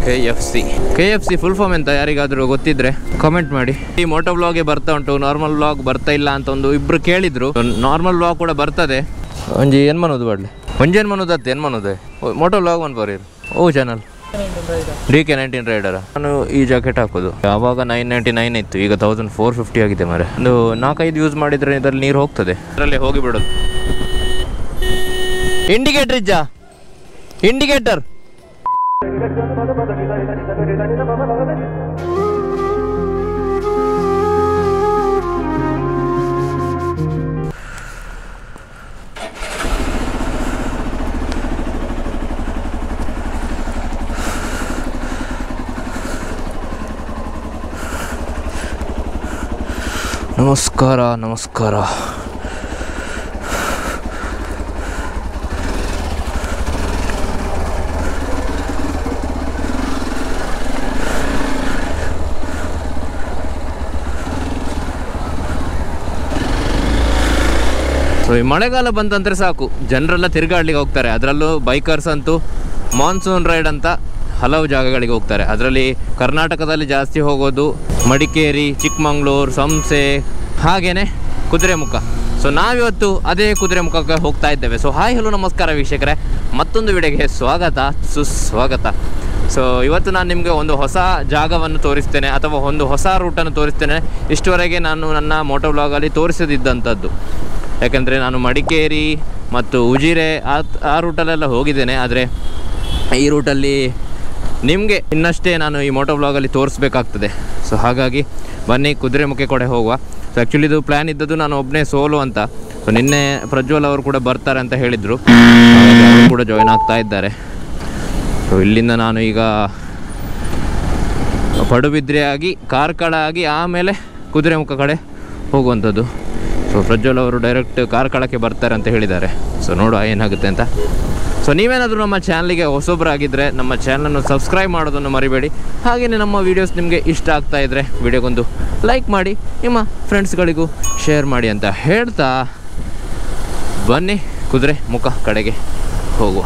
KFC full form ಎಂತ ಯಾರಿಗಾದರೂ ಗೊತ್ತಿದ್ರೆ ಕಮೆಂಟ್ ಮಾಡಿ. ಈ ಮೋಟೋ ವ್ಲಾಗೆ ಬರ್ತಾ ಉಂಟು, ನಾರ್ಮಲ್ ವ್ಲಾಗ್ ಬರ್ತಾ ಇಲ್ಲ ಅಂತ ಇಬ್ರು ಕೇಳಿದ್ರು. ನಾರ್ಮಲ್ ವ್ಲಾಗ್ ಕೂಡ ಬರ್ತದೆ. ಒಂಜಿ ಏನು ಮನೋದು ಬಾಡ್ಲಿ ಒಂಜೇನು ಮನೋದು ಅತ್ತೆ ಏನು ಮನೋದೆ ಮೋಟೋ ವ್ಲಾಗ್ ಒಂದು ಬರೀರು ಓ ಚಾನಲ್ DK19 ರೈಡರ್. ನಾನು ಈ ಜಾಕೆಟ್ ಹಾಕೋದು ಆವಾಗ 999 ಇತ್ತು, ಈಗ 1450 ಆಗಿದೆ ಮಾರೆ. ಒಂದು 4-5 ಯೂಸ್ ಮಾಡಿದರೆ ಇದರಲ್ಲಿ ನೀರು ಹೋಗ್ತದೆ, ಅದರಲ್ಲೇ ಹೋಗಿ ಬಿಡೋದು. ಇಂಡಿಕೇಟರ್ ಇಜ್ಜಾ ಇಂಡಿಕೇಟರ್ ನಮಸ್ಕಾರ. ಸೊ ಈ ಮಳೆಗಾಲ ಬಂತಂದ್ರೆ ಸಾಕು, ಜನರೆಲ್ಲ ತಿರುಗಾಡ್ಲಿಕ್ಕೆ ಹೋಗ್ತಾರೆ. ಅದರಲ್ಲೂ ಬೈಕರ್ಸ್ ಅಂತೂ ಮಾನ್ಸೂನ್ ರೈಡ್ ಅಂತ ಹಲವು ಜಾಗಗಳಿಗೆ ಹೋಗ್ತಾರೆ. ಅದರಲ್ಲಿ ಕರ್ನಾಟಕದಲ್ಲಿ ಜಾಸ್ತಿ ಹೋಗೋದು ಮಡಿಕೇರಿ, ಚಿಕ್ಕಮಂಗ್ಳೂರು, ಸಂಸೆ, ಹಾಗೇನೆ ಕುದುರೆಮುಖ. ಸೊ ನಾವಿವತ್ತು ಅದೇ ಕುದುರೆಮುಖಕ್ಕೆ ಹೋಗ್ತಾ ಇದ್ದೇವೆ. ಸೊ ಹಾಯ್ ಹಲೋ ನಮಸ್ಕಾರ ವೀಕ್ಷಕರೇ, ಮತ್ತೊಂದು ವಿಡಿಯೋಗೆ ಸುಸ್ವಾಗತ. ಸೊ ಇವತ್ತು ನಾನು ನಿಮಗೆ ಒಂದು ಹೊಸ ಜಾಗವನ್ನು ತೋರಿಸ್ತೇನೆ, ಅಥವಾ ಒಂದು ಹೊಸ ರೂಟನ್ನು ತೋರಿಸ್ತೇನೆ. ಇಷ್ಟುವರೆಗೆ ನಾನು ನನ್ನ ಮೋಟೋ ವ್ಲಾಗಲ್ಲಿ ತೋರಿಸದಿದ್ದಂಥದ್ದು, ಯಾಕೆಂದರೆ ನಾನು ಮಡಿಕೇರಿ ಮತ್ತು ಉಜಿರೆ ಆ ರೂಟಲ್ಲೆಲ್ಲ ಹೋಗಿದ್ದೇನೆ. ಆದರೆ ಈ ರೂಟಲ್ಲಿ ನಿಮಗೆ ಇನ್ನಷ್ಟೇ ನಾನು ಈ ಮೋಟೋ ವ್ಲಾಗಲ್ಲಿ ತೋರಿಸ್ಬೇಕಾಗ್ತದೆ. ಸೊ ಹಾಗಾಗಿ ಬನ್ನಿ ಕುದುರೆಮುಖ ಕಡೆ ಹೋಗುವ. ಸೊ ಆ್ಯಕ್ಚುಲಿ ಇದು ಪ್ಲ್ಯಾನ್ ಇದ್ದದ್ದು ನಾನು ಒಬ್ಬನೇ ಸೋಲು ಅಂತ. ಸೊ ನಿನ್ನೆ ಪ್ರಜ್ವಲ್ ಅವರು ಕೂಡ ಬರ್ತಾರೆ ಅಂತ ಹೇಳಿದರು, ಅವರು ಕೂಡ ಜಾಯ್ನ್ ಆಗ್ತಾ ಇದ್ದಾರೆ. ಸೊ ಇಲ್ಲಿಂದ ನಾನು ಈಗ ಪಡುಬಿದ್ರೆ ಆಗಿ ಕಾರ್ಕಳ ಆಗಿ ಆಮೇಲೆ ಕುದುರೆಮುಖ ಕಡೆ ಹೋಗುವಂಥದ್ದು. ಸೊ ಪ್ರಜ್ವಲ್ ಅವರು ಡೈರೆಕ್ಟ್ ಕಾರ್ಕಳಕ್ಕೆ ಬರ್ತಾರೆ ಅಂತ ಹೇಳಿದ್ದಾರೆ. ಸೊ ನೋಡುವ ಏನಾಗುತ್ತೆ ಅಂತ. ಸೊ ನೀವೇನಾದರೂ ನಮ್ಮ ಚಾನಲ್ಗೆ ಹೊಸೊಬ್ಬರಾಗಿದ್ದರೆ ನಮ್ಮ ಚಾನಲನ್ನು ಸಬ್ಸ್ಕ್ರೈಬ್ ಮಾಡೋದನ್ನು ಮರಿಬೇಡಿ. ಹಾಗೆಯೇ ನಮ್ಮ ವೀಡಿಯೋಸ್ ನಿಮಗೆ ಇಷ್ಟ ಆಗ್ತಾ ಇದ್ದರೆ ವಿಡಿಯೋಗೊಂದು ಲೈಕ್ ಮಾಡಿ, ನಿಮ್ಮ ಫ್ರೆಂಡ್ಸ್ಗಳಿಗೂ ಶೇರ್ ಮಾಡಿ ಅಂತ ಹೇಳ್ತಾ ಬನ್ನಿ ಕುದುರೆಮುಖ ಕಡೆಗೆ ಹೋಗುವ.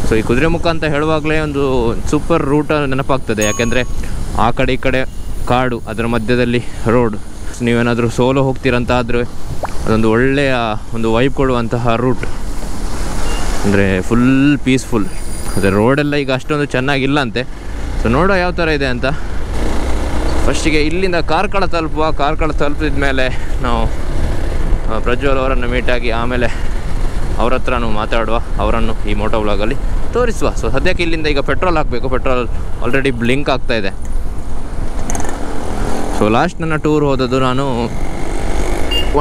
ಸೊ ಈ ಕುದುರೆಮುಖ ಅಂತ ಹೇಳುವಾಗಲೇ ಒಂದು ಸೂಪರ್ ರೂಟ್ ನೆನಪಾಗ್ತದೆ, ಯಾಕೆಂದರೆ ಆ ಕಡೆ ಈ ಕಡೆ ಕಾಡು, ಅದರ ಮಧ್ಯದಲ್ಲಿ ರೋಡ್. ನೀವೇನಾದರೂ ಸೋಲೋ ಹೋಗ್ತೀರಂತ ಆದರೆ ಅದೊಂದು ಒಳ್ಳೆಯ ಒಂದು ವೈಬ್ ಕೊಡುವಂತಹ ರೂಟ್, ಅಂದರೆ ಫುಲ್ ಪೀಸ್ಫುಲ್. ಅದೇ ರೋಡೆಲ್ಲ ಈಗ ಅಷ್ಟೊಂದು ಚೆನ್ನಾಗಿಲ್ಲ ಅಂತೆ. ಸೊ ನೋಡೋ ಯಾವ ಥರ ಇದೆ ಅಂತ. ಫಸ್ಟಿಗೆ ಇಲ್ಲಿಂದ ಕಾರ್ಕಳ ತಲುಪಿದ ಮೇಲೆ ನಾವು ಪ್ರಜ್ವಲ್ ಅವರನ್ನು ಮೀಟಾಗಿ ಆಮೇಲೆ ಅವ್ರ ಹತ್ರನೂ ಮಾತಾಡುವ, ಅವರನ್ನು ಈ ಮೋಟೋ ವ್ಲಾಗಲ್ಲಿ ತೋರಿಸುವ. ಸೊ ಸದ್ಯಕ್ಕೆ ಇಲ್ಲಿಂದ ಈಗ ಪೆಟ್ರೋಲ್ ಹಾಕಬೇಕು. ಪೆಟ್ರೋಲ್ ಆಲ್ರೆಡಿ ಬ್ಲಿಂಕ್ ಆಗ್ತಾ ಇದೆ. ಸೊ ಲಾಸ್ಟ್ ನನ್ನ ಟೂರ್ ಹೋದದ್ದು ನಾನು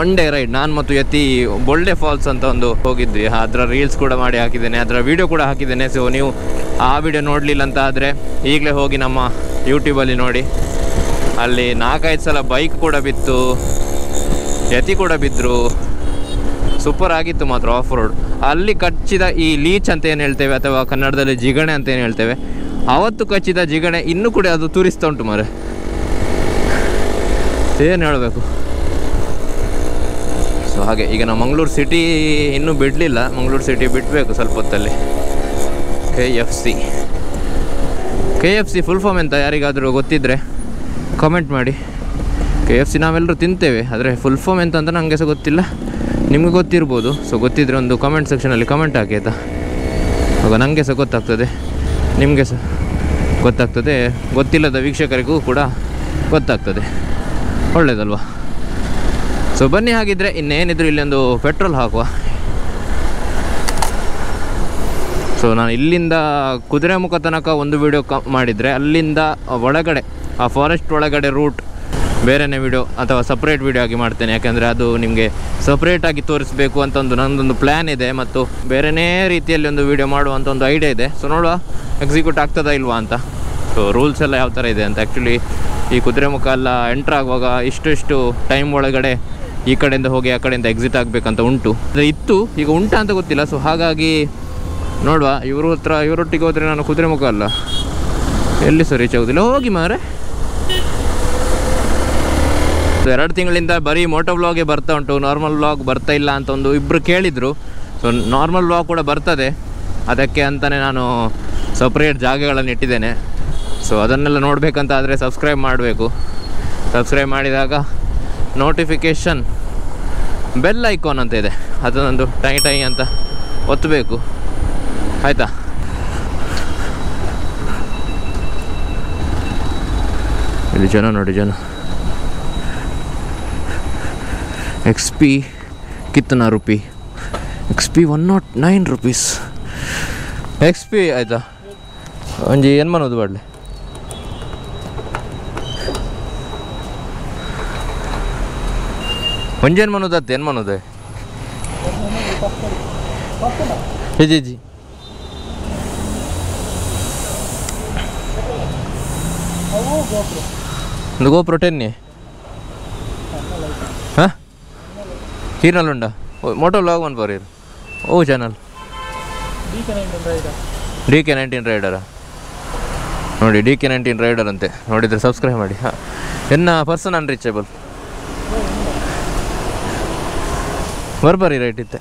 ಒನ್ ಡೇ ರೈಡ್, ನಾನು ಮತ್ತು ಯತಿ ಬೊಳ್ಳೆ ಫಾಲ್ಸ್ ಅಂತ ಒಂದು ಹೋಗಿದ್ವಿ. ಅದರ ರೀಲ್ಸ್ ಕೂಡ ಮಾಡಿ ಹಾಕಿದ್ದೇನೆ, ಅದರ ವೀಡಿಯೋ ಕೂಡ ಹಾಕಿದ್ದೇನೆ. ಸೊ ನೀವು ಆ ವಿಡಿಯೋ ನೋಡಲಿಲ್ಲ ಅಂತ ಆದರೆ ಈಗಲೇ ಹೋಗಿ ನಮ್ಮ ಯೂಟ್ಯೂಬಲ್ಲಿ ನೋಡಿ. ಅಲ್ಲಿ 4-5 ಸಲ ಬೈಕ್ ಕೂಡ ಬಿತ್ತು, ಯತಿ ಕೂಡ ಬಿದ್ದರು. ಸೂಪರ್ ಆಗಿತ್ತು ಮಾತ್ರ ಆಫ್ ರೋಡ್. ಅಲ್ಲಿ ಕಚ್ಚಿದ ಈ ಲೀಚ್ ಅಂತ ಏನು ಹೇಳ್ತೇವೆ, ಅಥವಾ ಕನ್ನಡದಲ್ಲಿ ಜಿಗಣೆ ಅಂತ ಏನು ಹೇಳ್ತೇವೆ, ಆವತ್ತು ಕಚ್ಚಿದ ಜಿಗಣೆ ಇನ್ನೂ ಕೂಡ ಅದು ತುರಿಸ್ತಾ ಉಂಟು ಮಾರೆ. ಏನು ಹೇಳಬೇಕು. ಸೊ ಹಾಗೆ ಈಗ ನಾವು ಮಂಗಳೂರು ಸಿಟಿ ಇನ್ನೂ ಬಿಡಲಿಲ್ಲ, ಮಂಗಳೂರು ಸಿಟಿ ಬಿಡಬೇಕು ಸ್ವಲ್ಪ ಹೊತ್ತಲ್ಲಿ. KFC ಫುಲ್ ಫಾರ್ಮ್ ಎಂತ ಯಾರಿಗಾದರೂ ಗೊತ್ತಿದ್ದರೆ ಕಮೆಂಟ್ ಮಾಡಿ. KFC ನಾವೆಲ್ಲರೂ ತಿಂತೇವೆ, ಆದರೆ ಫುಲ್ ಫಾರ್ಮ್ ಎಂತ ಅಂತ ನನಗೆ ಸಹ ಗೊತ್ತಿಲ್ಲ, ನಿಮಗೆ ಗೊತ್ತಿರ್ಬೋದು. ಸೊ ಗೊತ್ತಿದ್ದರೆ ಒಂದು ಕಮೆಂಟ್ ಸೆಕ್ಷನಲ್ಲಿ ಕಮೆಂಟ್ ಹಾಕಿ ಆಯಿತಾ. ಆಗ ನನಗೆ ಸಹ ಗೊತ್ತಾಗ್ತದೆ, ನಿಮಗೆ ಸಹ ಗೊತ್ತಾಗ್ತದೆ, ಗೊತ್ತಿಲ್ಲದ ವೀಕ್ಷಕರಿಗೂ ಕೂಡ ಗೊತ್ತಾಗ್ತದೆ. ಒಳ್ಳೆಯದಲ್ವಾ. ಸೊ ಬನ್ನಿ, ಹಾಗಿದ್ರೆ ಇನ್ನೇನಿದ್ರು ಇಲ್ಲೊಂದು ಪೆಟ್ರೋಲ್ ಹಾಕುವ. ಸೊ ನಾನು ಇಲ್ಲಿಂದ ಕುದುರೆಮುಖ ತನಕ ಒಂದು ವಿಡಿಯೋ ಮಾಡಿದರೆ, ಅಲ್ಲಿಂದ ಒಳಗಡೆ ಆ ಫಾರೆಸ್ಟ್ ಒಳಗಡೆ ರೂಟ್ ಬೇರೆಯೇ ವಿಡಿಯೋ ಅಥವಾ ಸಪ್ರೇಟ್ ವಿಡಿಯೋ ಆಗಿ ಮಾಡ್ತೇನೆ. ಯಾಕೆಂದರೆ ಅದು ನಿಮಗೆ ಸಪ್ರೇಟಾಗಿ ತೋರಿಸಬೇಕು ಅಂತ ನನ್ನದೊಂದು ಪ್ಲ್ಯಾನ್ ಇದೆ, ಮತ್ತು ಬೇರೆಯೇ ರೀತಿಯಲ್ಲಿ ಒಂದು ವಿಡಿಯೋ ಮಾಡುವಂಥ ಒಂದು ಐಡಿಯಾ ಇದೆ. ಸೊ ನೋಡುವ ಎಕ್ಸಿಕ್ಯೂಟ್ ಆಗ್ತದಾ ಇಲ್ವಾ ಅಂತ. ಸೊ ರೂಲ್ಸ್ ಎಲ್ಲ ಯಾವ ಥರ ಇದೆ ಅಂತ. ಆ್ಯಕ್ಚುಲಿ ಈ ಕುದುರೆಮುಖ ಎಲ್ಲ ಎಂಟ್ರ್ ಆಗುವಾಗ ಇಷ್ಟು ಟೈಮ್ ಒಳಗಡೆ ಈ ಕಡೆಯಿಂದ ಹೋಗಿ ಆ ಕಡೆಯಿಂದ ಎಕ್ಸಿಟ್ ಆಗಬೇಕಂತ ಉಂಟು, ಅದು ಇತ್ತು, ಈಗ ಉಂಟಾ ಅಂತ ಗೊತ್ತಿಲ್ಲ. ಸೊ ಹಾಗಾಗಿ ನೋಡುವ, ಇವರೊಟ್ಟಿಗೆ ಹೋದರೆ ನಾನು ಕುದುರೆಮುಖ ಅಲ್ಲ, ಎಲ್ಲಿ ಸಹ ರೀಚ್ ಆಗೋದಿಲ್ಲ. ಹೋಗಿ ಮಾರೆ. 2 ತಿಂಗಳಿಂದ ಬರೀ ಮೋಟೋ ವ್ಲಾಗೆ ಬರ್ತಾ ಉಂಟು, ನಾರ್ಮಲ್ ವ್ಲಾಗ್ ಬರ್ತಾ ಇಲ್ಲ ಅಂತ ಇಬ್ಬರು ಕೇಳಿದರು. ಸೊ ನಾರ್ಮಲ್ ವ್ಲಾಗ್ ಕೂಡ ಬರ್ತದೆ, ಅದಕ್ಕೆ ಅಂತಲೇ ನಾನು ಸಪ್ರೇಟ್ ಜಾಗಗಳನ್ನು ಇಟ್ಟಿದ್ದೇನೆ. ಸೊ ಅದನ್ನೆಲ್ಲ ನೋಡಬೇಕಂತ ಆದರೆ ಸಬ್ಸ್ಕ್ರೈಬ್ ಮಾಡಬೇಕು. ಸಬ್ಸ್ಕ್ರೈಬ್ ಮಾಡಿದಾಗ ನೋಟಿಫಿಕೇಷನ್ ಬೆಲ್ ಐಕಾನ್ ಅಂತ ಇದೆ, ಅದನ್ನೊಂದು ಟೈ ಟೈ ಅಂತ ಒತ್ತಬೇಕು, ಆಯಿತಾ? ಇಲ್ಲಿ ಜನ ನೋಡಿ, ಜನ. XP ಕಿತ್ತನ ರೂಪಿ? XP 109 rupees. XP ಆಯಿತಾ? ಒಂಜಿ ಏನು ಮಾಡೋದು ಬಾಡ್ಲೆ? ಒಂಜೇನು ಮಾಡೋದತ್ತೆ ಏನು ಮಾಡೋದೆ? ಜಿ ಒಂದು GoPro 10 ಹಾಂ ಹೀರ್ನಲ್ಲುಂಡ ಮೋಟೋ ವ್ಲಾಗ್ ಒನ್ ಪರ್ ಓ ಚಾನಲ್ DK19 ರೈಡರಾ? ನೋಡಿ DK19 ರೈಡರ್ ಅಂತೆ, ನೋಡಿದರೆ ಸಬ್ಸ್ಕ್ರೈಬ್ ಮಾಡಿ. ಹಾಂ, ಎನ್ನ ಪರ್ಸನ್ ಅನ್ರೀಚಬಲ್ ಬರ್ಬರಿ ರೈಟ್ ಇತ್ತೆ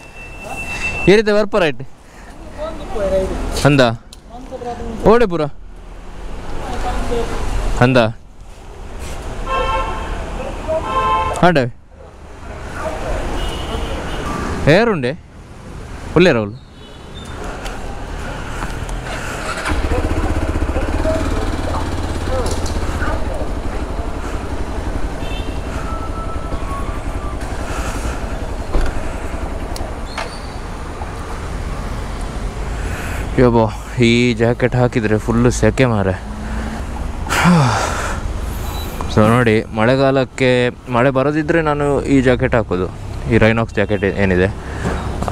ಈ ರೀತಿ ಬರ್ಪ ರೈಟ್ ಅಂದ ಓಡೆ ಪೂರ ಅಂದ ಹಾಡೆ ಏರುಂಡೆ ಒಳ್ಳೆ ರೌಲ್ ಯೋಬೋ ಈ ಜಾಕೆಟ್ ಹಾಕಿದರೆ ಫುಲ್ಲು ಸೆಕೆ ಮಾರೆ. ಸೊ ನೋಡಿ, ಮಳೆಗಾಲಕ್ಕೆ ಮಳೆ ಬರೋದಿದ್ದರೆ ನಾನು ಈ ಜಾಕೆಟ್ ಹಾಕೋದು, ಈ ರೈನಾಕ್ಸ್ ಜಾಕೆಟ್ ಏನಿದೆ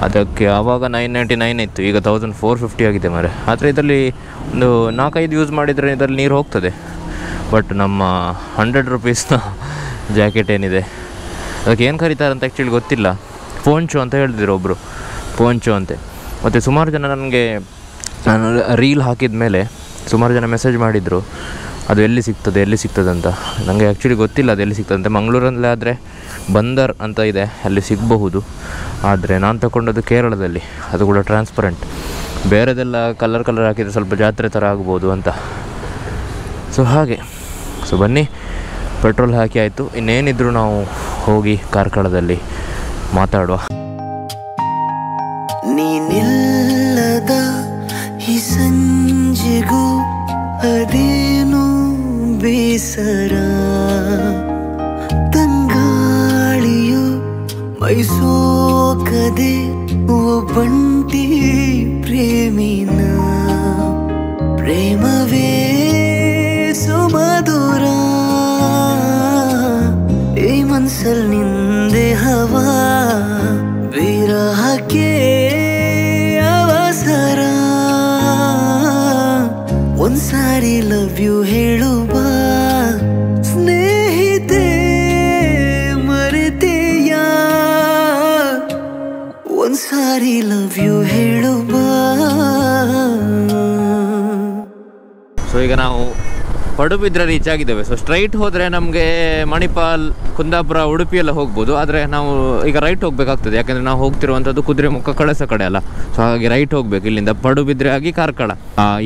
ಅದಕ್ಕೆ. ಆವಾಗ 999 ಇತ್ತು, ಈಗ 1450 ಆಗಿದೆ ಮಾರೆ. ಆದರೆ ಇದರಲ್ಲಿ ಒಂದು 4-5 ಯೂಸ್ ಮಾಡಿದರೆ ಇದರಲ್ಲಿ ನೀರು ಹೋಗ್ತದೆ. ಬಟ್ ನಮ್ಮ 100 ರೂಪೀಸ್ನ ಜಾಕೆಟ್ ಏನಿದೆ ಅದಕ್ಕೆ ಏನು ಕರೀತಾರೆ ಅಂತ ಆ್ಯಕ್ಚುಲಿ ಗೊತ್ತಿಲ್ಲ. ಪೋಂಚೋ ಅಂತ ಹೇಳಿದ್ರು ಒಬ್ಬರು, ಪೋಂಚೋ ಅಂತೆ. ಮತ್ತು ಸುಮಾರು ಜನ ನನಗೆ, ನಾನು ರೀಲ್ ಹಾಕಿದ ಮೇಲೆ ಸುಮಾರು ಜನ ಮೆಸೇಜ್ ಮಾಡಿದರು ಅದು ಎಲ್ಲಿ ಸಿಗ್ತದೆ ಅಂತ. ನನಗೆ ಆ್ಯಕ್ಚುಲಿ ಗೊತ್ತಿಲ್ಲ ಅದು ಎಲ್ಲಿ ಸಿಗ್ತದೆ ಅಂತ. ಮಂಗಳೂರಲ್ಲೇ ಆದರೆ ಬಂದರ್ ಅಂತ ಇದೆ, ಅಲ್ಲಿ ಸಿಗಬಹುದು. ಆದರೆ ನಾನು ತಗೊಂಡದ್ದು ಕೇರಳದಲ್ಲಿ, ಅದು ಕೂಡ ಟ್ರಾನ್ಸ್ಪರೆಂಟ್. ಬೇರೆದೆಲ್ಲ ಕಲರ್ ಹಾಕಿದರೆ ಸ್ವಲ್ಪ ಜಾತ್ರೆ ಥರ ಆಗ್ಬೋದು ಅಂತ. ಸೊ ಹಾಗೆ. ಸೊ ಬನ್ನಿ, ಪೆಟ್ರೋಲ್ ಹಾಕಿ ಆಯಿತು, ಇನ್ನೇನಿದ್ರು ನಾವು ಹೋಗಿ ಕಾರ್ಕಳದಲ್ಲಿ ಮಾತಾಡುವ. ನೀನಿಲ್ಲದ ಈ ಸಂಜೆಗೂ ಅದೇನು ಬೇಸರ, ತಂಗಾಳಿಯು ಮೈಸೋಕದೆ ಒಬ್ಬಂಟಿ ಪ್ರೇಮಿನ ಪ್ರೇಮವೇ ಸುಮಧುರ. ಈ ಮನ್ಸಲ್ ನಿಂದೆ ಹವಾ ವಿರಹಕ್ಕೆ ಅವಸರ. ಒಂದ್ಸಾರಿ ಲವ್ ಯು ಹೇಳುವ ಸ್ನೇಹಿತೆ, ಮರೆತೆಯ ಒಂದ್ಸಾರಿ ಲವ್ ಯು ಹೇಳುವ. ಸೊ ಈಗ ನಾವು ಪಡುಬಿದ್ರೆ ರೀಚ್ ಆಗಿದ್ದೇವೆ. ಸೊ ಸ್ಟ್ರೈಟ್ ಹೋದರೆ ನಮಗೆ ಮಣಿಪಾಲ್, ಕುಂದಾಪುರ, ಉಡುಪಿ ಎಲ್ಲ ಹೋಗ್ಬೋದು. ಆದರೆ ನಾವು ಈಗ ರೈಟ್ ಹೋಗಬೇಕಾಗ್ತದೆ, ಯಾಕೆಂದರೆ ನಾವು ಹೋಗ್ತಿರುವಂಥದ್ದು ಕುದುರೆಮುಖ ಕಳಸ ಕಡೆ ಅಲ್ಲ. ಸೊ ಹಾಗಾಗಿ ರೈಟ್ ಹೋಗಬೇಕು ಇಲ್ಲಿಂದ, ಪಡುಬಿದ್ರೆ ಆಗಿ ಕಾರ್ಕಳ.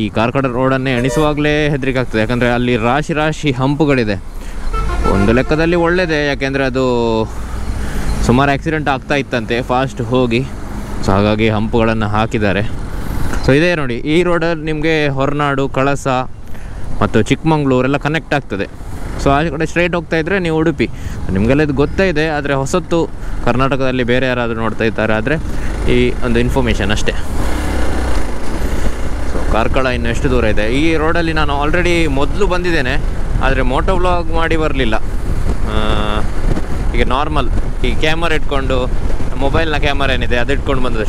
ಈ ಕಾರ್ಕಳ ರೋಡನ್ನೇ ಎಣಿಸುವಾಗಲೇ ಹೆದರಿಕೆ ಆಗ್ತದೆ, ಯಾಕಂದರೆ ಅಲ್ಲಿ ರಾಶಿ ಹಂಪುಗಳಿದೆ. ಒಂದು ಲೆಕ್ಕದಲ್ಲಿ ಒಳ್ಳೆಯದೇ, ಯಾಕೆಂದರೆ ಅದು ಸುಮಾರು ಆಕ್ಸಿಡೆಂಟ್ ಆಗ್ತಾ ಇತ್ತಂತೆ ಫಾಸ್ಟ್ ಹೋಗಿ. ಸೊ ಹಾಗಾಗಿ ಹಂಪುಗಳನ್ನು ಹಾಕಿದ್ದಾರೆ. ಸೊ ಇದೇ ನೋಡಿ, ಈ ರೋಡಲ್ಲಿ ನಿಮಗೆ ಹೊರನಾಡು, ಕಳಸ ಮತ್ತು ಚಿಕ್ಕಮಂಗ್ಳೂರೆಲ್ಲ ಕನೆಕ್ಟ್ ಆಗ್ತದೆ. ಸೊ ಆ ಕಡೆ ಸ್ಟ್ರೈಟ್ ಹೋಗ್ತಾ ಇದ್ದರೆ ನೀವು ಉಡುಪಿ. ನಿಮಗೆಲ್ಲ ಇದು ಗೊತ್ತೇ ಇದೆ, ಆದರೆ ಹೊಸತ್ತು ಕರ್ನಾಟಕದಲ್ಲಿ ಬೇರೆ ಯಾರಾದರೂ ನೋಡ್ತಾ ಇದ್ದಾರೆ ಆದರೆ ಈ ಒಂದು ಇನ್ಫಾರ್ಮೇಷನ್ ಅಷ್ಟೇ. ಸೊ ಕಾರ್ಕಳ ಇನ್ನು ಎಷ್ಟು ದೂರ ಇದೆ? ಈ ರೋಡಲ್ಲಿ ನಾನು ಆಲ್ರೆಡಿ ಮೊದಲು ಬಂದಿದ್ದೇನೆ, ಆದರೆ ಮೋಟೋ ವ್ಲಾಗ್ ಮಾಡಿ ಬರಲಿಲ್ಲ. ಈಗ ನಾರ್ಮಲ್ ಈ ಕ್ಯಾಮರಾ ಇಟ್ಕೊಂಡು, ಮೊಬೈಲ್ನ ಕ್ಯಾಮರಾ ಏನಿದೆ ಅದು ಇಟ್ಕೊಂಡು ಬಂದದ್ದು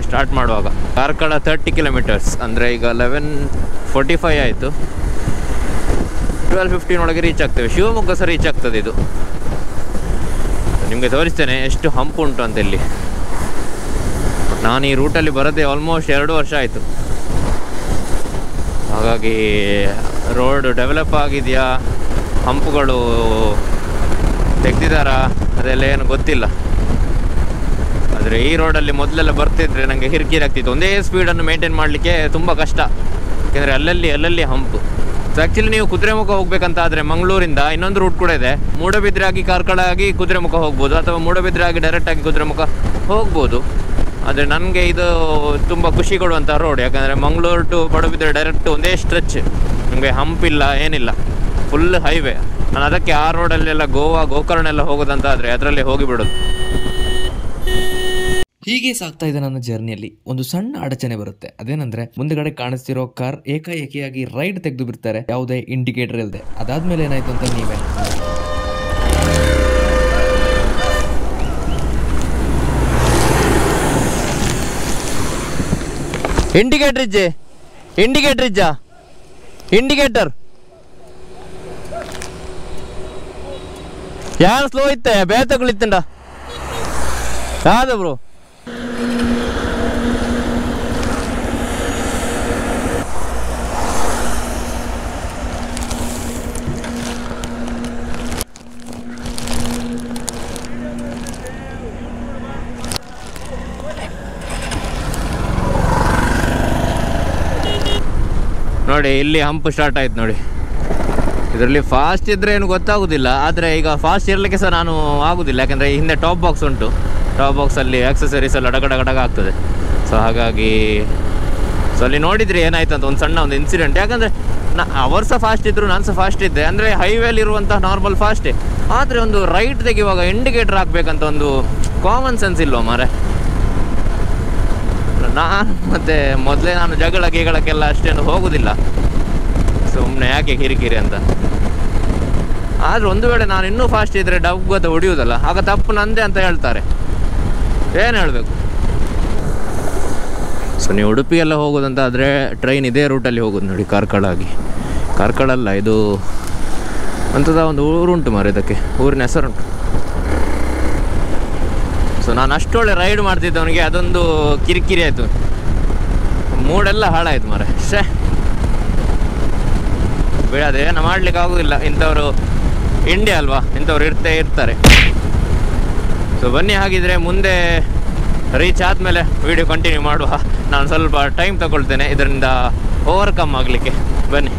ಸ್ಟಾರ್ಟ್ ಮಾಡುವಾಗ. ಕಾರ್ಕಳ 30 ಕಿಲೋಮೀಟರ್ಸ್, ಅಂದರೆ ಈಗ 11:45 ಆಯಿತು. 12:15 ಒಳಗೆ ರೀಚ್ ಆಗ್ತೇವೆ. ಶಿವಮೊಗ್ಗ ಸಹ ರೀಚ್ ಆಗ್ತದೆ ಇದು. ನಿಮಗೆ ತೋರಿಸ್ತೇನೆ ಎಷ್ಟು ಹಂಪು ಉಂಟು ಅಂತ ಇಲ್ಲಿ. ನಾನು ಈ ರೂಟಲ್ಲಿ ಬರೋದೇ ಆಲ್ಮೋಸ್ಟ್ 2 ವರ್ಷ ಆಯಿತು. ಹಾಗಾಗಿ ರೋಡ್ ಡೆವಲಪ್ ಆಗಿದೆಯಾ, ಹಂಪುಗಳು ತೆಗೆದಿದ್ದಾರಾ ಅದೆಲ್ಲ ಏನು ಗೊತ್ತಿಲ್ಲ. ಆದರೆ ಈ ರೋಡಲ್ಲಿ ಮೊದಲೆಲ್ಲ ಬರ್ತಿದ್ರೆ ನನಗೆ ಕಿರಿಕಿರಿ ಆಗ್ತಿತ್ತು. ಒಂದೇ ಸ್ಪೀಡನ್ನು ಮೇಂಟೈನ್ ಮಾಡಲಿಕ್ಕೆ ತುಂಬ ಕಷ್ಟ, ಯಾಕೆಂದರೆ ಅಲ್ಲಲ್ಲಿ ಹಂಪು. ಸೊ ಆ್ಯಕ್ಚುಲಿ ನೀವು ಕುದುರೆಮುಖ ಹೋಗ್ಬೇಕಂತ ಆದರೆ ಮಂಗಳೂರಿಂದ ಇನ್ನೊಂದು ರೂಟ್ ಕೂಡ ಇದೆ. ಮೂಡಬಿದ್ರೆ ಆಗಿ ಕಾರ್ಕಳ ಆಗಿ ಕುದುರೆಮುಖ ಹೋಗ್ಬೋದು, ಅಥವಾ ಮೂಡಬಿದ್ರೆ ಆಗಿ ಡೈರೆಕ್ಟಾಗಿ ಕುದುರೆಮುಖ ಹೋಗ್ಬೋದು. ಆದರೆ ನನಗೆ ಇದು ತುಂಬ ಖುಷಿ ಕೊಡುವಂಥ ರೋಡ್, ಯಾಕಂದರೆ ಮಂಗಳೂರು ಟು ಪಡುಬಿದ್ರೆ ಡೈರೆಕ್ಟ್ ಒಂದೇ ಸ್ಟ್ರೆಚ್, ನಿಮಗೆ ಹಂಪಿಲ್ಲ ಏನಿಲ್ಲ, ಫುಲ್ ಹೈವೇ. ನಾನು ಅದಕ್ಕೆ ಆ ರೋಡಲ್ಲೆಲ್ಲ ಗೋಕರ್ಣ ಎಲ್ಲ ಹೋಗೋದಂತ ಆದರೆ ಅದರಲ್ಲಿ ಹೋಗಿಬಿಡೋದು. ಹೀಗೆ ಸಾಗ್ತಾ ಇದೆ ನನ್ನ ಜರ್ನಿಯಲ್ಲಿ ಒಂದು ಸಣ್ಣ ಅಡಚಣೆ ಬರುತ್ತೆ. ಅದೇನಂದ್ರೆ ಮುಂದೆಗಡೆ ಕಾಣಿಸ್ತಿರೋ ಕಾರ್ ಏಕಾಏಕಿಯಾಗಿ ರೈಡ್ ತೆಗೆದು ಬಿಡ್ತಾರೆ, ಯಾವುದೇ ಇಂಡಿಕೇಟರ್ ಇಲ್ಲದೆ. ಅದಾದ್ಮೇಲೆ ಏನಾಯ್ತು ಅಂತ ನೀವೇ ಇಂಡಿಕೇಟರ್ ಯಾರು ಸ್ಲೋ ಇತ್ತೆ ಬೇರೆ ತಗೊಳಿತ್ತಂಡ ಯಾವ್ದು ಬ್ರೋ? ನೋಡಿ ಇಲ್ಲಿ ಹಂಪು ಸ್ಟಾರ್ಟ್ ಆಯ್ತು ನೋಡಿ. ಇದರಲ್ಲಿ ಫಾಸ್ಟ್ ಇದ್ದರೆ ಏನು ಗೊತ್ತಾಗೋದಿಲ್ಲ, ಆದರೆ ಈಗ ಫಾಸ್ಟ್ ಇರಲಿಕ್ಕೆ ಸಹ ನಾನು ಆಗೋದಿಲ್ಲ, ಯಾಕೆಂದರೆ ಹಿಂದೆ ಟಾಪ್ ಬಾಕ್ಸ್ ಉಂಟು. ಟಾಪ್ ಬಾಕ್ಸಲ್ಲಿ ಆಕ್ಸೆಸರೀಸ್ ಎಲ್ಲ ಡಗಡಗಡಗ ಆಗ್ತದೆ. ಸೊ ಹಾಗಾಗಿ ಅಲ್ಲಿ ನೋಡಿದರೆ ಏನಾಯ್ತು ಅಂತ ಒಂದು ಸಣ್ಣ ಇನ್ಸಿಡೆಂಟ್. ಯಾಕಂದರೆ ಅವರು ಸಹ ಫಾಸ್ಟ್ ಇದ್ದರು, ನಾನು ಸಹ ಫಾಸ್ಟ್ ಇದ್ದೆ. ಅಂದರೆ ಹೈವೇಲಿರುವಂಥ ನಾರ್ಮಲ್ ಫಾಸ್ಟೇ, ಆದರೆ ಒಂದು ರೈಟ್ ತೆಗೆಯುವಾಗ ಇಂಡಿಕೇಟರ್ ಹಾಕಬೇಕಂತ ಒಂದು ಕಾಮನ್ ಸೆನ್ಸ್ ಇಲ್ವ ಮಾರೆ. ಮತ್ತು ಮೊದಲೇ ನಾನು ಜಗಳಕ್ಕೆಲ್ಲ ಅಷ್ಟೇನು ಹೋಗೋದಿಲ್ಲ, ಸುಮ್ಮನೆ ಯಾಕೆ ಕಿರಿಕಿರಿ ಅಂತ. ಆದರೆ ಒಂದು ವೇಳೆ ನಾನು ಇನ್ನೂ ಫಾಸ್ಟ್ ಇದ್ದರೆ ಡಬ್ಬದ ಹೊಡಿಯೋದಲ್ಲ, ಆಗ ತಪ್ಪು ನಂದೇ ಅಂತ ಹೇಳ್ತಾರೆ. ಏನು ಹೇಳಬೇಕು? ಸೊ ನೀವು ಉಡುಪಿಯೆಲ್ಲ ಹೋಗೋದಂತ ಆದರೆ ಟ್ರೈನ್ ಇದೇ ರೂಟಲ್ಲಿ ಹೋಗೋದು ನೋಡಿ, ಕಾರ್ಕಳ ಅಲ್ಲ ಇದು ಅಂಥದ ಒಂದು ಊರುಂಟು ಮಾರೆ, ಇದಕ್ಕೆ ಊರಿನ ಹೆಸರುಂಟು. ಸೊ ನಾನು ಅಷ್ಟೊಳ್ಳೆ ರೈಡ್ ಮಾಡ್ತಿದ್ದವನಿಗೆ ಅದೊಂದು ಕಿರಿಕಿರಿ ಆಯಿತು, ಮೂಡೆಲ್ಲ ಹಾಳಾಯ್ತು ಮಾರೆ. ಬೇಡದೇನು ಮಾಡ್ಲಿಕ್ಕೆ ಆಗೋದಿಲ್ಲ, ಇಂಥವರು ಇಂಡಿಯಾ ಅಲ್ವಾ, ಇಂಥವ್ರು ಇರ್ತಾರೆ. ಸೊ ಬನ್ನಿ, ಹಾಗಿದ್ರೆ ಮುಂದೆ ರೀಚ್ ಆದಮೇಲೆ ವಿಡಿಯೋ ಕಂಟಿನ್ಯೂ ಮಾಡುವ. ನಾನು ಸ್ವಲ್ಪ ಟೈಮ್ ತಗೊಳ್ತೇನೆ ಇದರಿಂದ ಓವರ್ಕಮ್ ಆಗಲಿಕ್ಕೆ. ಬನ್ನಿ.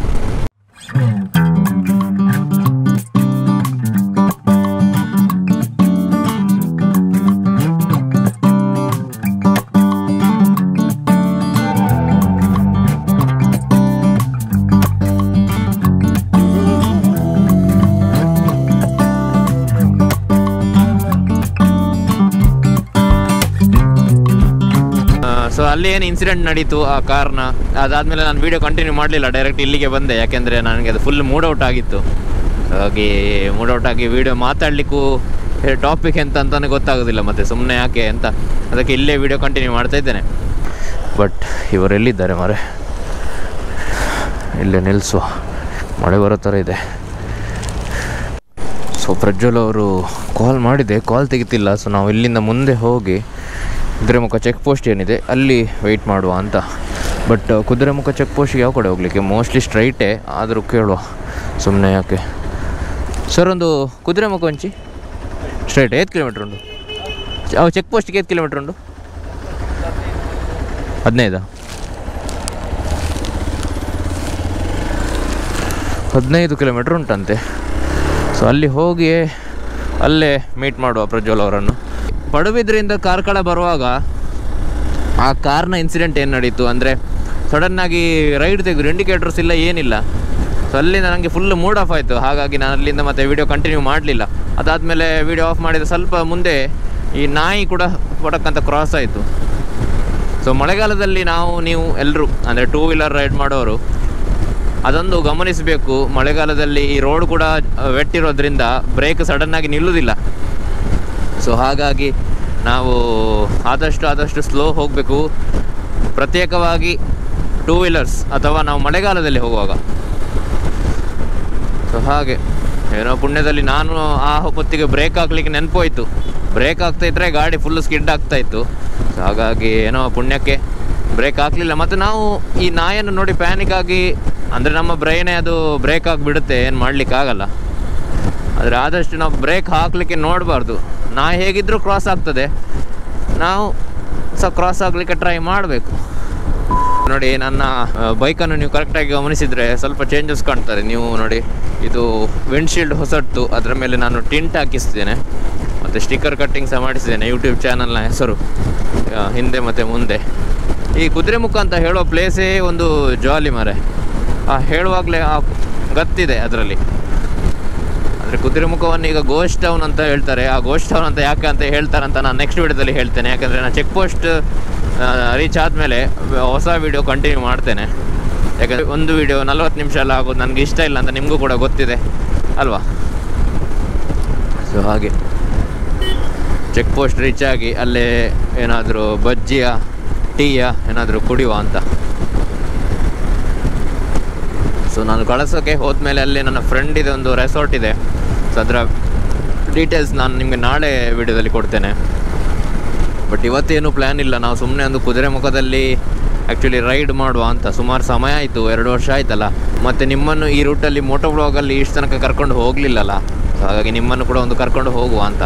ಸೊ ಅಲ್ಲಿ ಏನು ಇನ್ಸಿಡೆಂಟ್ ನಡೀತು ಆ ಕಾರ್ನ, ಅದಾದಮೇಲೆ ನಾನು ವೀಡಿಯೋ ಕಂಟಿನ್ಯೂ ಮಾಡಲಿಲ್ಲ, ಡೈರೆಕ್ಟ್ ಇಲ್ಲಿಗೆ ಬಂದೆ. ಯಾಕೆಂದರೆ ನನಗೆ ಅದು ಫುಲ್ ಮೂಡೌಟ್ ಆಗಿತ್ತು. ಹಾಗಾಗಿ ಮೂಡೌಟ್ ಆಗಿ ವೀಡಿಯೋ ಮಾತಾಡಲಿಕ್ಕೂ ಟಾಪಿಕ್ ಎಂತ ಅಂತಲೇ ಗೊತ್ತಾಗೋದಿಲ್ಲ, ಮತ್ತು ಸುಮ್ಮನೆ ಯಾಕೆ ಅಂತ ಅದಕ್ಕೆ ಇಲ್ಲೇ ವೀಡಿಯೋ ಕಂಟಿನ್ಯೂ ಮಾಡ್ತಾ ಇದ್ದೇನೆ. ಬಟ್ ಇವರೆಲ್ಲಿದ್ದಾರೆ ಮಾರೆ? ಇಲ್ಲೇ ನಿಲ್ಲಿಸುವ, ಮಳೆ ಬರೋ ಥರ ಇದೆ. ಸೊ ಪ್ರಜ್ವಲ್ ಅವರು ಕಾಲ್ ಮಾಡಿದೆ, ಕಾಲ್ ತೆಗಿತಿಲ್ಲ. ಸೊ ನಾವು ಇಲ್ಲಿಂದ ಮುಂದೆ ಹೋಗಿ ಕುದುರೆಮುಖ ಚೆಕ್ ಪೋಸ್ಟ್ ಏನಿದೆ ಅಲ್ಲಿ ವೆಯ್ಟ್ ಮಾಡುವ ಅಂತ. ಬಟ್ ಕುದುರೆಮುಖ ಚೆಕ್ ಪೋಸ್ಟಿಗೆ ಯಾವ ಕಡೆ ಹೋಗಲಿಕ್ಕೆ? ಮೋಸ್ಟ್ಲಿ ಸ್ಟ್ರೈಟೇ, ಆದರೂ ಕೇಳುವ, ಸುಮ್ಮನೆ ಯಾಕೆ. ಸರ್ ಒಂದು ಕುದುರೆಮುಖ ಒಂಚಿ ಸ್ಟ್ರೈಟ್ 5 ಕಿಲೋಮೀಟ್ರ್ ಉಂಟು. ಅವು ಚೆಕ್ ಪೋಸ್ಟಿಗೆ 5 ಕಿಲೋಮೀಟ್ರ್ ಉಂಟು. 15 ಕಿಲೋಮೀಟ್ರ್ ಉಂಟಂತೆ. ಸೊ ಅಲ್ಲಿ ಹೋಗಿ ಅಲ್ಲೇ ಮೀಟ್ ಮಾಡುವ ಪ್ರಜ್ವಲ್ ಅವರನ್ನು. ಪಡುಬಿದ್ರಿಂದ ಕಾರ್ಕಳ ಬರುವಾಗ ಆ ಕಾರ್ನ ಇನ್ಸಿಡೆಂಟ್ ಏನು ನಡೀತು ಅಂದರೆ, ಸಡನ್ನಾಗಿ ರೈಡ್ ತೆಗೆದು ಇಂಡಿಕೇಟರ್ಸ್ ಇಲ್ಲ ಏನಿಲ್ಲ. ಸೊ ಅಲ್ಲಿಂದ ನನಗೆ ಫುಲ್ ಮೂಡ್ ಆಫ್ ಆಯಿತು. ಹಾಗಾಗಿ ನಾನು ಅಲ್ಲಿಂದ ಮತ್ತೆ ವೀಡಿಯೋ ಕಂಟಿನ್ಯೂ ಮಾಡಲಿಲ್ಲ. ಅದಾದಮೇಲೆ ವೀಡಿಯೋ ಆಫ್ ಮಾಡಿದ ಸ್ವಲ್ಪ ಮುಂದೆ ಈ ನಾಯಿ ಕೂಡ ಪಡಕ್ಕಂತ ಕ್ರಾಸ್ ಆಯಿತು. ಸೊ ಮಳೆಗಾಲದಲ್ಲಿ ನೀವು ಎಲ್ಲರೂ ಅಂದರೆ 2 ವೀಲರ್ ರೈಡ್ ಮಾಡೋರು ಅದೊಂದು ಗಮನಿಸಬೇಕು. ಮಳೆಗಾಲದಲ್ಲಿ ಈ ರೋಡ್ ಕೂಡ ವೆಟ್ ಇರೋದ್ರಿಂದ ಬ್ರೇಕ್ ಸಡನ್ನಾಗಿ ನಿಲ್ಲುವುದಿಲ್ಲ. ಸೊ ಹಾಗಾಗಿ ನಾವು ಆದಷ್ಟು ಸ್ಲೋ ಹೋಗಬೇಕು, ಪ್ರತ್ಯೇಕವಾಗಿ 2 ವೀಲರ್ಸ್ ಅಥವಾ ನಾವು ಮಳೆಗಾಲದಲ್ಲಿ ಹೋಗುವಾಗ. ಸೊ ಹಾಗೆ ಏನೋ ಪುಣ್ಯದಲ್ಲಿ ನಾನು ಆ ಹೊತ್ತಿಗೆ ಬ್ರೇಕ್ ಹಾಕ್ಲಿಕ್ಕೆ ನೆನಪೋಯ್ತು. ಬ್ರೇಕ್ ಆಗ್ತಾಯಿದ್ರೆ ಗಾಡಿ ಫುಲ್ಲು ಸ್ಕಿಡ್ ಆಗ್ತಾಯಿತ್ತು. ಸೊ ಹಾಗಾಗಿ ಏನೋ ಪುಣ್ಯಕ್ಕೆ ಬ್ರೇಕ್ ಹಾಕಲಿಲ್ಲ. ಮತ್ತು ನಾವು ಈ ನಾಯನ್ನು ನೋಡಿ ಪ್ಯಾನಿಕ್ ಆಗಿ, ಅಂದರೆ ನಮ್ಮ ಬ್ರೈನೇ ಅದು ಬ್ರೇಕ್ ಆಗಿಬಿಡುತ್ತೆ, ಏನು ಮಾಡಲಿಕ್ಕಾಗಲ್ಲ. ಆದರೆ ಆದಷ್ಟು ನಾವು ಬ್ರೇಕ್ ಹಾಕಲಿಕ್ಕೆ ನೋಡಬಾರ್ದು. ನಾಯಿ ಹೇಗಿದ್ದರೂ ಕ್ರಾಸ್ ಆಗ್ತದೆ, ನಾವು ಕ್ರಾಸ್ ಆಗಲಿಕ್ಕೆ ಟ್ರೈ ಮಾಡಬೇಕು. ನೋಡಿ, ನನ್ನ ಬೈಕನ್ನು ನೀವು ಕರೆಕ್ಟಾಗಿ ಗಮನಿಸಿದರೆ ಸ್ವಲ್ಪ ಚೇಂಜಸ್ ಕಾಣ್ತಾರೆ. ನೀವು ನೋಡಿ, ಇದು ವಿಂಡ್ಶೀಲ್ಡ್ ಹೊಸತ್ತು, ಅದರ ಮೇಲೆ ನಾನು ಟಿಂಟ್ ಹಾಕಿಸಿದ್ದೇನೆ ಮತ್ತು ಸ್ಟಿಕ್ಕರ್ ಕಟ್ಟಿಂಗ್ ಸಹ ಮಾಡಿಸಿದ್ದೇನೆ. ಯೂಟ್ಯೂಬ್ ಚಾನಲ್ನ ಹೆಸರು ಹಿಂದೆ ಮತ್ತು ಮುಂದೆ. ಈ ಕುದುರೆಮುಖ ಅಂತ ಹೇಳೋ ಪ್ಲೇಸೇ ಒಂದು ಜಾಲಿ ಮರೆ. ಹೇಳುವಾಗಲೇ ಗತ್ತಿದೆ ಅದರಲ್ಲಿ. ಅಂದರೆ ಕುದುರೆಮುಖವನ್ನು ಈಗ ಗೋಸ್ಟ್ ಟೌನ್ ಅಂತ ಹೇಳ್ತಾರೆ. ಆ ಗೋಸ್ಟ್ ಟೌನ್ ಅಂತ ಯಾಕೆ ಅಂತ ಹೇಳ್ತಾರೆ ಅಂತ ನಾನು ನೆಕ್ಸ್ಟ್ ವೀಡಿಯೋದಲ್ಲಿ ಹೇಳ್ತೇನೆ. ಯಾಕಂದರೆ ನಾನು ಚೆಕ್ ಪೋಸ್ಟ್ ರೀಚ್ ಆದಮೇಲೆ ಹೊಸ ವೀಡಿಯೋ ಕಂಟಿನ್ಯೂ ಮಾಡ್ತೇನೆ. ಯಾಕಂದರೆ ಒಂದು ವೀಡಿಯೋ 40 ನಿಮಿಷ ಎಲ್ಲ ಆಗೋದು ನನಗೆ ಇಷ್ಟ ಇಲ್ಲ ಅಂತ ನಿಮಗೂ ಕೂಡ ಗೊತ್ತಿದೆ ಅಲ್ವಾ. ಸೊ ಹಾಗೆ ಚೆಕ್ ಪೋಸ್ಟ್ ರೀಚ್ ಆಗಿ ಅಲ್ಲೇ ಏನಾದರೂ ಬಜ್ಜಿಯ ಟೀಯ ಏನಾದರೂ ಕುಡಿಯುವ ಅಂತ. ಸೊ ನಾನು ಕಳಿಸೋಕ್ಕೆ ಹೋದ್ಮೇಲೆ ಅಲ್ಲಿ ನನ್ನ ಫ್ರೆಂಡ್ ಇದೆ, ಒಂದು ರೆಸಾರ್ಟ್ ಇದೆ. ಸೊ ಅದರ ಡೀಟೇಲ್ಸ್ ನಾನು ನಿಮಗೆ ನಾಳೆ ವಿಡಿಯೋದಲ್ಲಿ ಕೊಡ್ತೇನೆ. ಬಟ್ ಇವತ್ತೇನು ಪ್ಲ್ಯಾನ್ ಇಲ್ಲ. ನಾವು ಸುಮ್ಮನೆ ಒಂದು ಕುದುರೆಮುಖದಲ್ಲಿ ಆ್ಯಕ್ಚುಲಿ ರೈಡ್ ಮಾಡುವ ಅಂತ. ಸುಮಾರು ಸಮಯ ಆಯಿತು, 2 ವರ್ಷ ಆಯ್ತಲ್ಲ. ಮತ್ತು ನಿಮ್ಮನ್ನು ಈ ರೂಟಲ್ಲಿ ಮೋಟೋ ಬ್ಲಾಗಲ್ಲಿ ಇಷ್ಟು ತನಕ ಕರ್ಕೊಂಡು ಹೋಗಲಿಲ್ಲಲ್ಲ. ಸೊ ಹಾಗಾಗಿ ನಿಮ್ಮನ್ನು ಕೂಡ ಒಂದು ಕರ್ಕೊಂಡು ಹೋಗುವ ಅಂತ.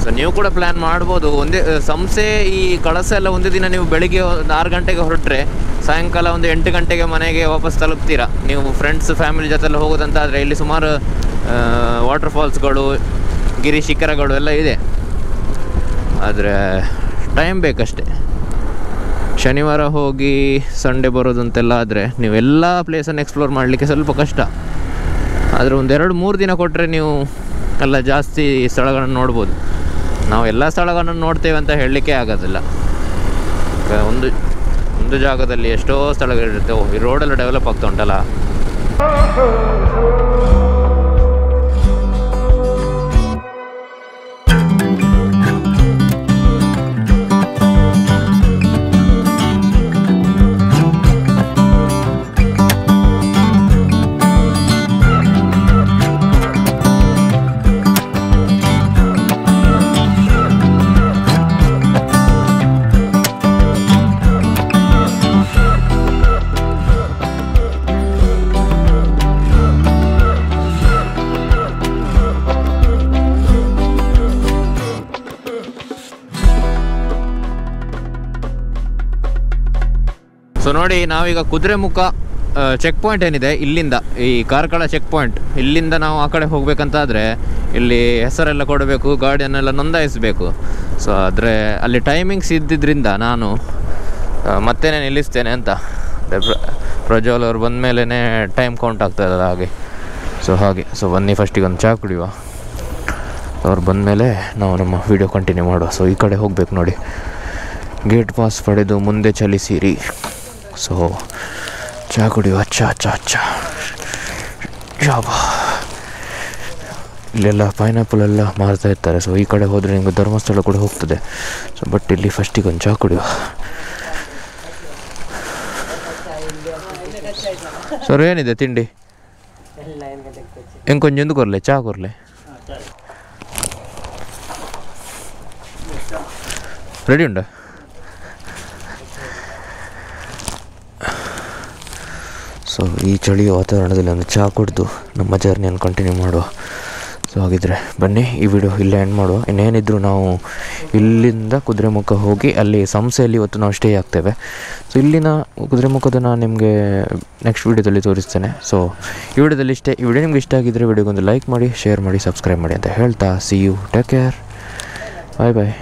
ಸೊ ನೀವು ಕೂಡ ಪ್ಲ್ಯಾನ್ ಮಾಡ್ಬೋದು. ಒಂದೇ ಸಂಸ್ಥೆ ಈ ಕಳಸ ಎಲ್ಲ ಒಂದೇ ದಿನ ನೀವು ಬೆಳಿಗ್ಗೆ 6 ಗಂಟೆಗೆ ಹೊರಟ್ರೆ ಸಾಯಂಕಾಲ ಒಂದು 8 ಗಂಟೆಗೆ ಮನೆಗೆ ವಾಪಸ್ ತಲುಪ್ತೀರಾ. ನೀವು ಫ್ರೆಂಡ್ಸ್ ಫ್ಯಾಮಿಲಿ ಜೊತೆಲ್ಲ ಹೋಗೋದಂತಾದರೆ ಇಲ್ಲಿ ಸುಮಾರು ವಾಟರ್ ಫಾಲ್ಸ್ಗಳು, ಗಿರಿ ಶಿಖರಗಳು ಎಲ್ಲ ಇದೆ. ಆದರೆ ಟೈಮ್ ಬೇಕಷ್ಟೆ. ಶನಿವಾರ ಹೋಗಿ ಸಂಡೇ ಬರೋದು ಅಂತೆಲ್ಲ ಆದರೆ ನೀವೆಲ್ಲ ಪ್ಲೇಸನ್ನು ಎಕ್ಸ್ಪ್ಲೋರ್ ಮಾಡಲಿಕ್ಕೆ ಸ್ವಲ್ಪ ಕಷ್ಟ. ಆದರೆ ಒಂದು 2-3 ದಿನ ಕೊಟ್ಟರೆ ನೀವು ಎಲ್ಲ ಜಾಸ್ತಿ ಸ್ಥಳಗಳನ್ನು ನೋಡ್ಬೋದು. ನಾವು ಎಲ್ಲ ಸ್ಥಳಗಳನ್ನು ನೋಡ್ತೇವೆ ಅಂತ ಹೇಳಲಿಕ್ಕೆ ಆಗೋದಿಲ್ಲ. ಒಂದು ಜಾಗದಲ್ಲಿ ಎಷ್ಟೋ ಸ್ಥಳಗಳಿರುತ್ತೆ. ಈ ರೋಡೆಲ್ಲ ಡೆವಲಪ್ ಆಗ್ತಾ ಉಂಟಲ್ಲ. ಸೊ ನೋಡಿ, ನಾವೀಗ ಕುದುರೆಮುಖ ಚೆಕ್ ಪಾಯಿಂಟ್ ಏನಿದೆ ಇಲ್ಲಿಂದ, ಈ ಕಾರ್ಕಳ ಚೆಕ್ ಪಾಯಿಂಟ್ ಇಲ್ಲಿಂದ ನಾವು ಆ ಕಡೆ ಹೋಗಬೇಕಂತಾದರೆ ಇಲ್ಲಿ ಹೆಸರೆಲ್ಲ ಕೊಡಬೇಕು, ಗಾಡಿಯನ್ನೆಲ್ಲ ನೋಂದಾಯಿಸಬೇಕು. ಸೊ ಆದರೆ ಅಲ್ಲಿ ಟೈಮಿಂಗ್ಸ್ ಇದ್ದಿದ್ದರಿಂದ ನಾನು ಮತ್ತೇನೆ ನಿಲ್ಲಿಸ್ತೇನೆ ಅಂತ. ಪ್ರಜ್ವಲ್ ಅವ್ರು ಬಂದ ಮೇಲೇ ಟೈಮ್ ಕೌಂಟ್ ಆಗ್ತದಲ್ಲ ಹಾಗೆ. ಸೊ ಹಾಗೆ. ಸೊ ಬನ್ನಿ ಫಸ್ಟಿಗೆ ಒಂದು ಚಹಾ ಕುಡಿಯುವ. ಅವ್ರು ಬಂದಮೇಲೆ ನಾವು ನಮ್ಮ ವೀಡಿಯೋ ಕಂಟಿನ್ಯೂ ಮಾಡುವ. ಸೊ ಈ ಕಡೆ ಹೋಗ್ಬೇಕು ನೋಡಿ. ಗೇಟ್ ಪಾಸ್ ಪಡೆದು ಮುಂದೆ ಚಲಿಸಿರಿ. ಸೊ ಚಹಾ ಕುಡಿಯುವ. ಜಾಬ ಇಲ್ಲೆಲ್ಲ ಪೈನಾಪಲ್ ಎಲ್ಲ ಮಾರ್ತಾ ಇರ್ತಾರೆ. ಸೊ ಈ ಕಡೆ ಹೋದರೆ ನಿಮಗೆ ಧರ್ಮಸ್ಥಳ ಕೂಡ ಹೋಗ್ತದೆ. ಸೊ ಬಟ್ ಇಲ್ಲಿ ಫಸ್ಟಿಗೆ ಒಂದು ಚಹಾ ಕುಡಿಯುವ. ಸರ್ ಏನಿದೆ ತಿಂಡಿ? ಎಂಕೊಂಜೊಂದು ಕೊರಲೆ ಚಹಾ ಕೊರಲೆ ರೆಡಿ ಉಂಟ? ಸೊ ಈ ಚಳಿಯ ವಾತಾವರಣದಲ್ಲಿ ಒಂದು ಚಹಾ ಕುಡಿದು ನಮ್ಮ ಜರ್ನಿಯನ್ನು ಕಂಟಿನ್ಯೂ ಮಾಡುವ. ಸೊ ಹಾಗಿದ್ರೆ ಬನ್ನಿ ಈ ವಿಡಿಯೋ ಇಲ್ಲೇ ಎಂಡ್ ಮಾಡುವ. ಇನ್ನೇನಿದ್ರು ನಾವು ಇಲ್ಲಿಂದ ಕುದುರೆಮುಖ ಹೋಗಿ ಅಲ್ಲಿ ಸಂಸ್ಥೆಯಲ್ಲಿ ಇವತ್ತು ನಾವು ಸ್ಟೇ ಆಗ್ತೇವೆ. ಸೊ ಇಲ್ಲಿನ ಕುದುರೆಮುಖದ ನಾನು ನಿಮಗೆ ನೆಕ್ಸ್ಟ್ ವೀಡಿಯೋದಲ್ಲಿ ತೋರಿಸ್ತೇನೆ. ಸೊ ಈ ವಿಡಿಯೋದಲ್ಲಿ ಇಷ್ಟೇ. ಈ ವಿಡಿಯೋ ನಿಮ್ಗೆ ಇಷ್ಟ ಆಗಿದ್ದರೆ ವಿಡಿಯೋಗೊಂದು ಲೈಕ್ ಮಾಡಿ, ಶೇರ್ ಮಾಡಿ, ಸಬ್ಸ್ಕ್ರೈಬ್ ಮಾಡಿ ಅಂತ ಹೇಳ್ತಾ see you, take care, bye bye.